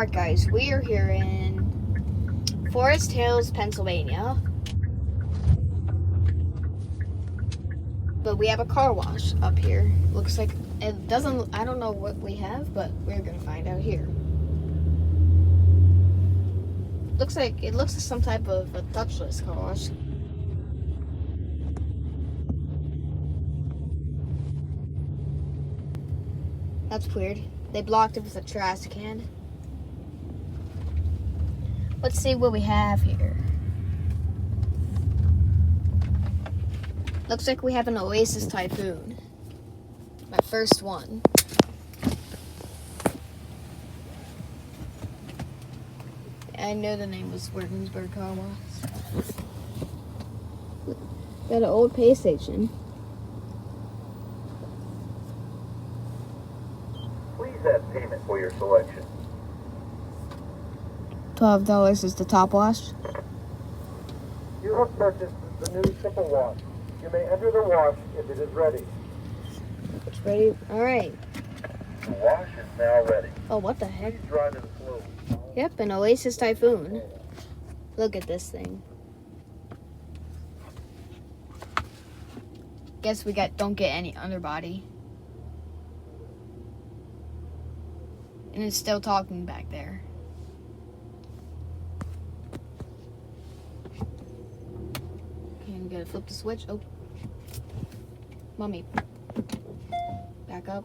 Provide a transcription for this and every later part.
Alright guys, we are here in Forest Hills, Pennsylvania. But we have a car wash up here. Looks like it doesn't, I don't know what we have, but we're gonna find out here. Looks like some type of a touchless car wash. That's weird. They blocked it with a trash can. Let's see what we have here. Looks like we have an Oasis Typhoon. My first one. I know the name was Wilkinsburg car wash. Got an old pay station. Please add payment for your selection. $12 is the top wash. You have purchased the new Simple Wash. You may enter the wash if it is ready. It's ready. All right. The wash is now ready. Oh, what the heck? Please drive in slowly. Yep, an Oasis Typhoon. Look at this thing. Guess we don't get any underbody. And it's still talking back there. Okay, I'm gonna flip the switch. Oh. Mommy. Back up.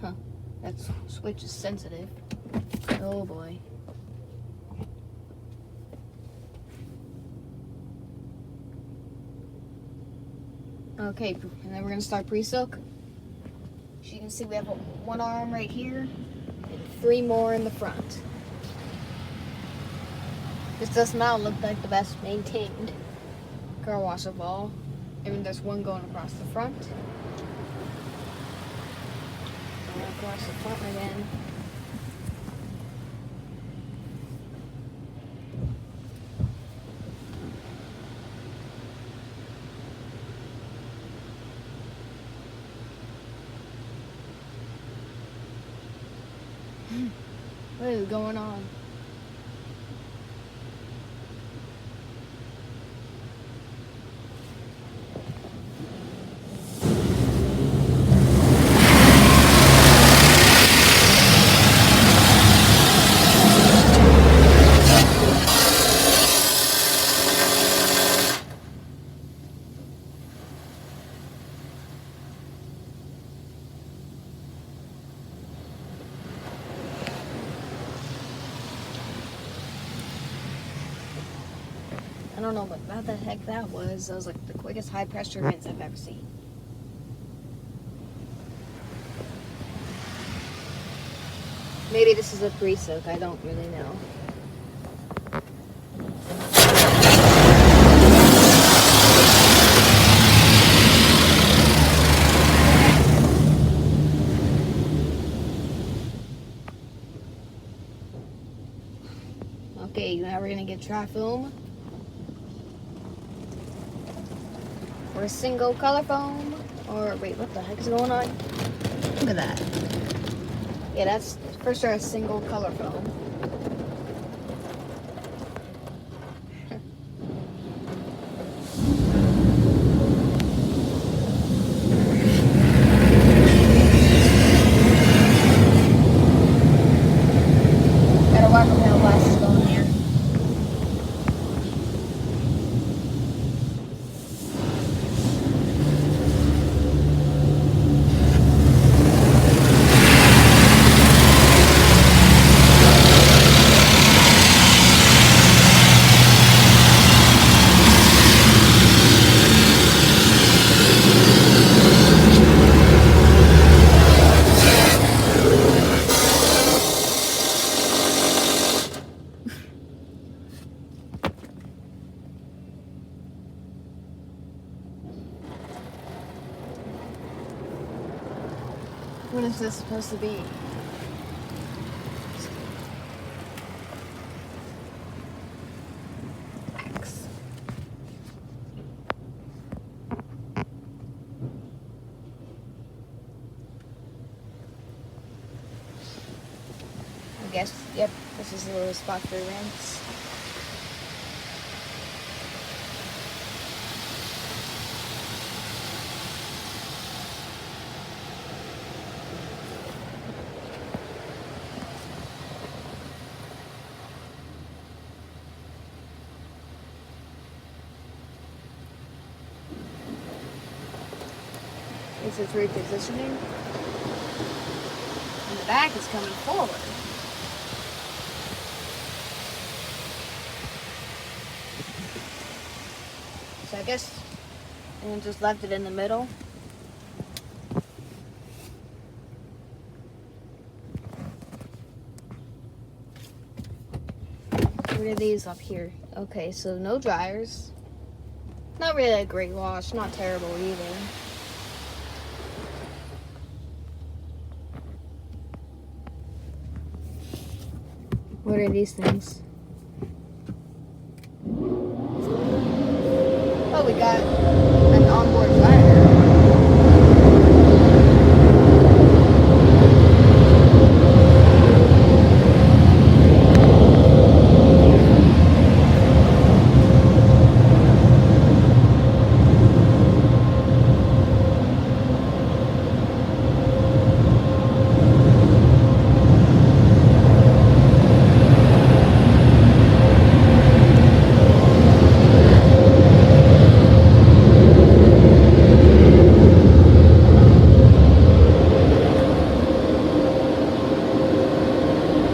Huh. That switch is sensitive. Oh boy. Okay, and then we're gonna start pre-soak. As you can see, we have one arm right here and 3 more in the front. This does not look like the best maintained car wash of all. I mean, there's one going across the front. And across the front again. What is going on? I don't know what the heck that was. That was like the quickest high pressure rinse I've ever seen. Maybe this is a pre-soak, I don't really know. Okay, now we're gonna get tri-foam. Or a single color foam. Or wait, what the heck is going on? Look at that. Yeah, that's for sure a single color foam. Gotta wipe up how glasses going here. What is this supposed to be? X. guess, yep, this is a little spot for rinse. This is repositioning. And the back is coming forward. So I guess, and just left it in the middle. What are these up here? Okay, so no dryers. Not really a great wash, not terrible either. What are these things? Oh, we got an onboard dryer.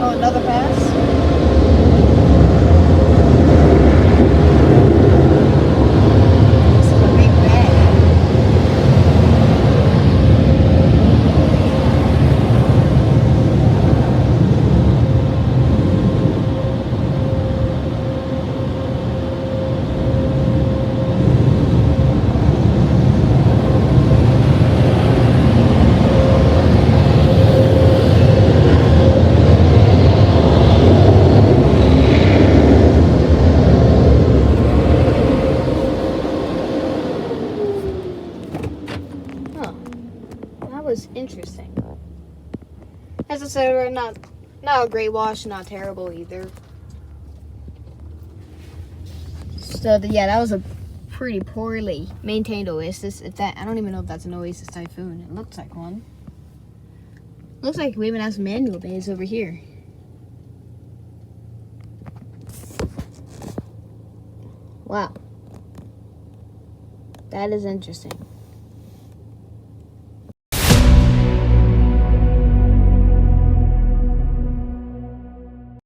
Oh, another pass? This is a big bag. Huh. That was interesting. As I said, we're not a great wash, not terrible either. So yeah, that was a pretty poorly maintained Oasis. If that, I don't even know if that's an Oasis Typhoon. It looks like one. Looks like we even have some manual bays over here. Wow. That is interesting.